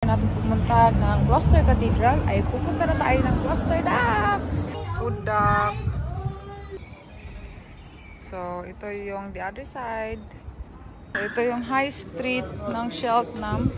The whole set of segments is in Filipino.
natin pumunta ng Gloucester Cathedral ay pupunta na tayo ng Gloucester Docks. Food dock. So, ito yung the other side. So, ito yung high street ng Cheltenham.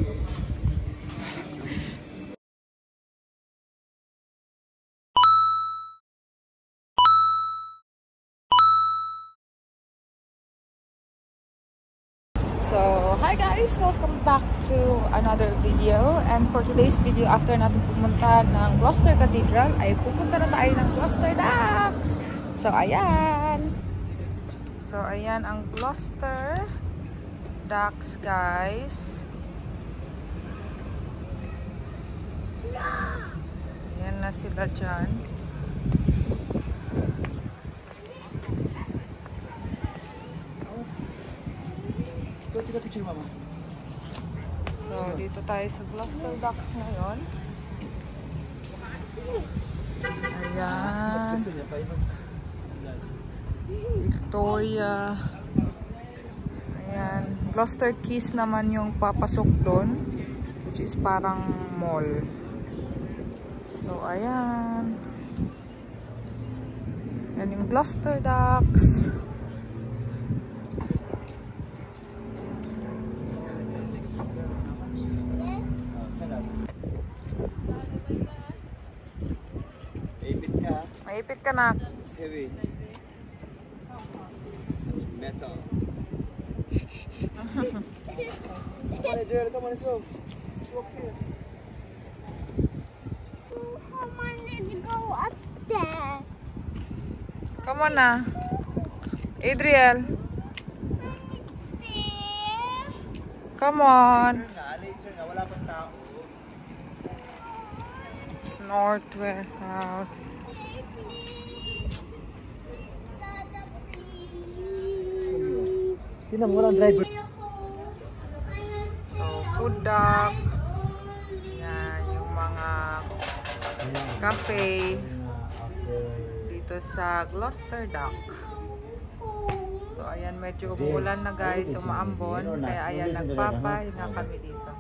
So, hi guys! Welcome back to another video. And for today's video, after natin pumunta ng Gloucester Cathedral, ay pupunta na tayo ng Gloucester Docks. So, ayan. So, ayan ang Gloucester Docks, guys. Ayan na sila dyan. So, dito tayo sa Gloucester Docks ngayon. Ayan. Victoria. Ayan. Gloucester Quays naman yung papasok doon, which is parang mall. So, ayan. Ayan yung Gloucester Docks. Maipit ka na. It's heavy. It's metal. Come on, Adriel, come on, let's go. Let's walk here. Come on, let's go upstairs. Come on na. Adriel. Come on. Later na, wala pang tao. North, west, south. Sino mo walang driver? So, food dock. Yan, yung mga cafe dito sa Gloucester Dock. So, ayan, medyo umulan na guys, umaambon. Kaya ayan, nagpapahinga kami dito.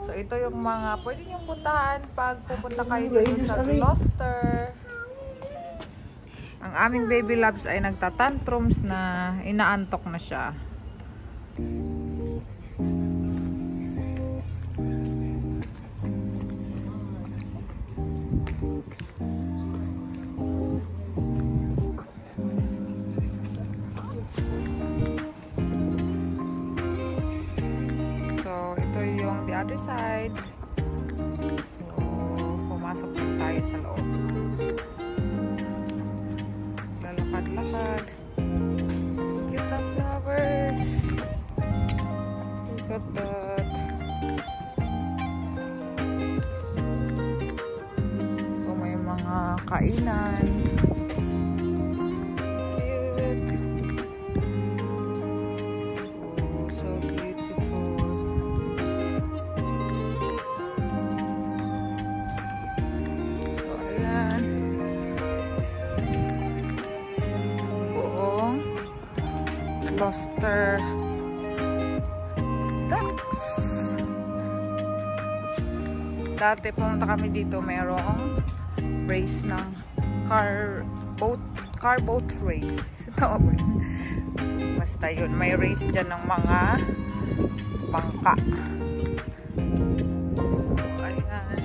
So, ito yung mga pwede niyong puntahan pag pupunta kayo dito sa Gloucester. Ang aming baby loves ay nagtatantrums na inaantok na siya. So, ito yung the other side. So, pumasok na tayo sa loob. Lalakad-lakad. Look at the flowers. Look at that. So, may mga kainan. Cute. Oh, so beautiful. So, ayan. Gloucester Docks. Dati pumunta kami dito, mayroong race ng car boat race. Tama ba yun? Basta yun, may race dyan ng mga bangka. So, ayan.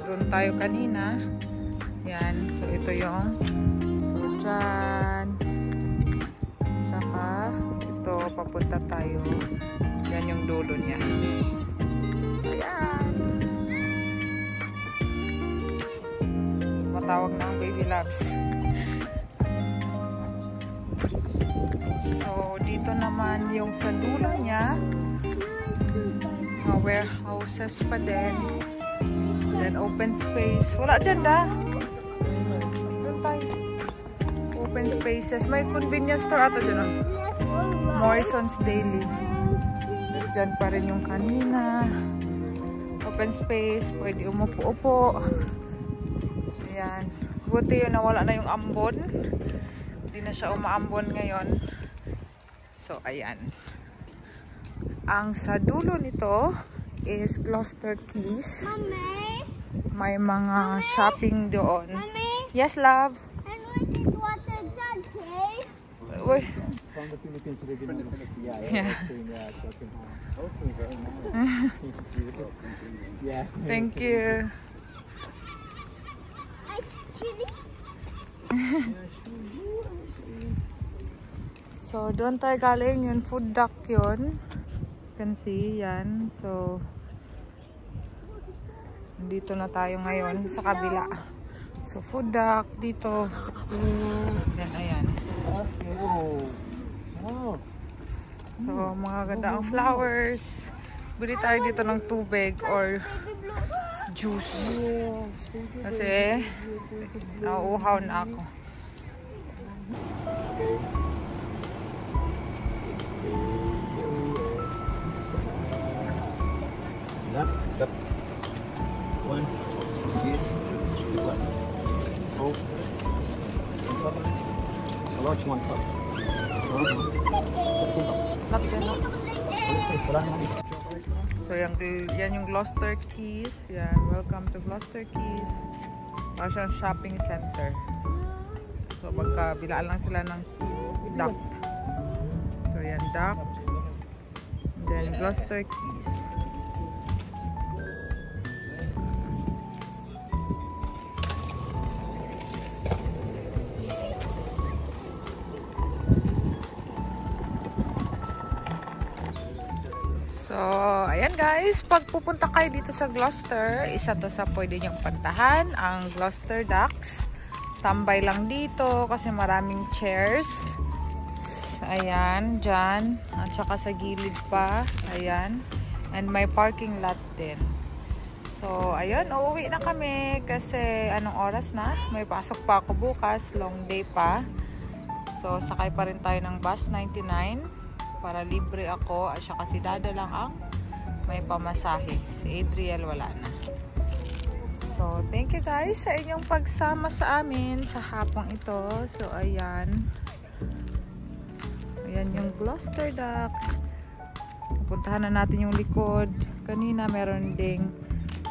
Doon tayo kanina. Yan. So, ito yung dyan. Saka, ito, papunta tayo. Yan yung dulo niya. Ayan. Matawag na ang baby loves. So, dito naman yung sa dulo niya. Mga warehouses pa din. Then open space. Wala dyan da. Doon tayo. Open spaces. May convenience store ata dyan. Morrison's Daily. Tapos dyan pa rin yung kanina. Open space. Pwede umupo-upo. Ayan. Buti yun na wala na yung ambon. Hindi na siya umaambon ngayon. So, ayan. Ang sa dulo nito is Gloucester Quays. Mommy? May mga shopping doon. Mommy? Yes, love? And what is water daddy? Uy. From the Philippines originally. Yeah. Okay, very nice. Yeah. Thank you. Ice chili? So, doon tayo galing. Yung food duck yun. You can see, yan. So, dito na tayo ngayon sa kabila. So, food duck dito. Then, ayan. Oh. So, mga ganda ang flowers. Bili tayo dito ng tubig or juice. Kasi, nauuhaw na ako. That. One. Yes. One. Oh. A large one cup. So, yan yung Gloucester Quays. Yan, welcome to Gloucester Quays. Para siyang shopping center. So, magkabilaan lang sila ng duck. So, yan, duck. And then, Gloucester Quays. So, ayan guys, pag pupunta kayo dito sa Gloucester, isa to sa pwede nyong puntahan, ang Gloucester Docks. Tambay lang dito kasi maraming chairs. Ayan, dyan. At saka sa gilid pa. Ayan. And may parking lot din. So, ayun, uuwi na kami kasi anong oras na? May pasok pa ako bukas, long day pa. So, sakay pa rin tayo ng bus 99. Para libre ako at saka si Dada lang ang may pamasahe. Si Adriel wala na. So, thank you guys sa inyong pagsama sa amin sa hapong ito. So, ayan. Ayan yung Gloucester Docks. Pupuntahan na natin yung likod. Kanina meron ding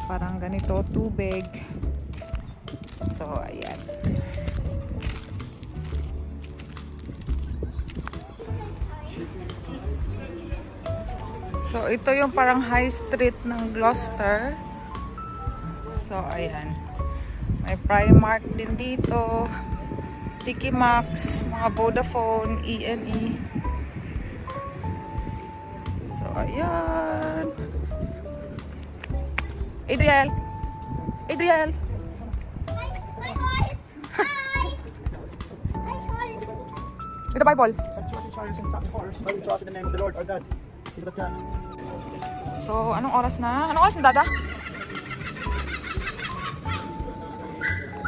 parang ganito, tubig. So, ayan. So, ito yung parang high street ng Gloucester. So, ayan. May Primark din dito. Tiki Max, mga Vodafone, E&E. So, ayan. Adriel! Adriel! Hi, guys! Hi! Hi, guys! Dito, Bible. Bible trust in the name of the Lord our God. See what that? So, anong oras na? Anong oras na, Dada?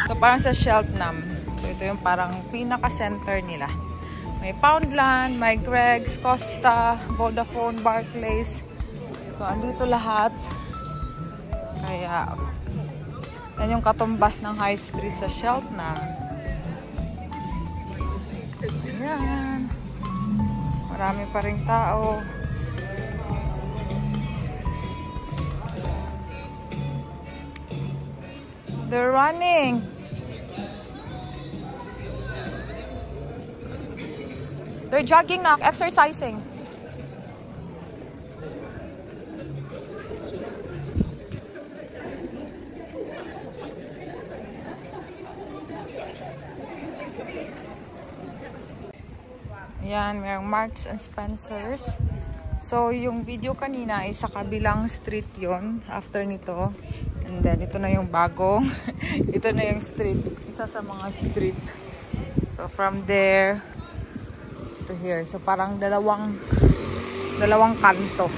So, parang sa Cheltenham. So, ito yung parang pinaka-center nila. May Poundland, may Greggs, Costa, Vodafone, Barclays. So, andito lahat. Kaya, yan yung katumbas ng high street sa Cheltenham. Ayan. Marami pa ring tao. They're running. They're jogging na, exercising. Ayan, mayroong Marks and Spencers. So, yung video kanina ay sa kabilang street yon after nito. And then, ito na yung bagong. Ito na yung street. Isa sa mga street. So, from there to here. So, parang dalawang kanto.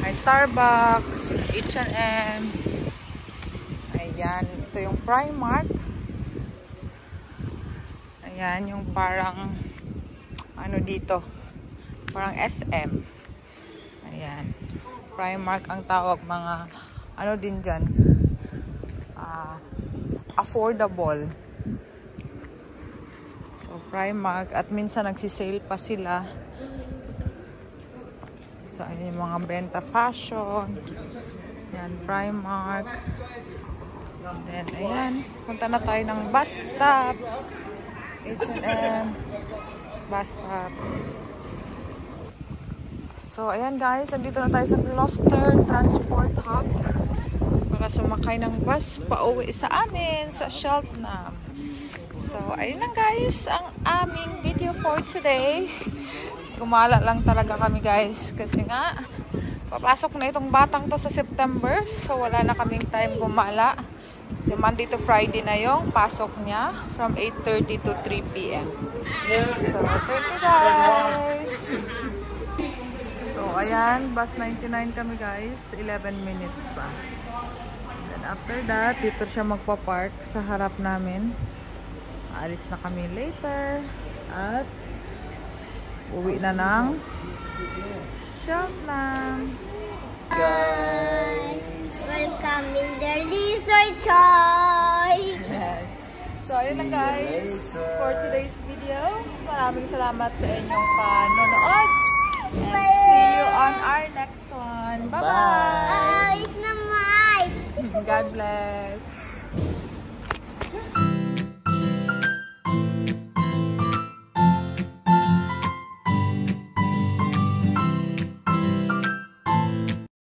May Starbucks, H&M. Ayan. Ito yung Primark. Ayan, yung parang ano dito. Parang SM. Ayan. Primark ang tawag, mga ano din dyan, affordable. So, Primark. At minsan nagsisale pa sila. So, ayun yung mga benta fashion. Yan, Primark. And then, ayan. Punta na tayo ng bus stop. H&M. Bus stop. So, ayan guys. Andito na tayo sa Gloucester Transport Hub. Para sumakay ng bus pauwi sa amin sa Cheltenham. So, ayun lang guys. Ang aming video for today. Gumala lang talaga kami guys. Kasi nga, papasok na itong batang to sa September. So, wala na kaming time gumala. So, Monday to Friday na yung pasok niya. From 8:30 to 3 p.m. So, thank you guys. So, ayan. Bus 99 kami guys. 11 minutes pa. And then after that, dito siya magpa-park sa harap namin. Aalis na kami later. At uwi na ng Cheltenham. Guys, welcome to the resort toy. Yes. So, ayun lang guys for today's video. Maraming salamat sa inyong panonood. And see you on our next one. Bye-bye! It's not mine. God bless!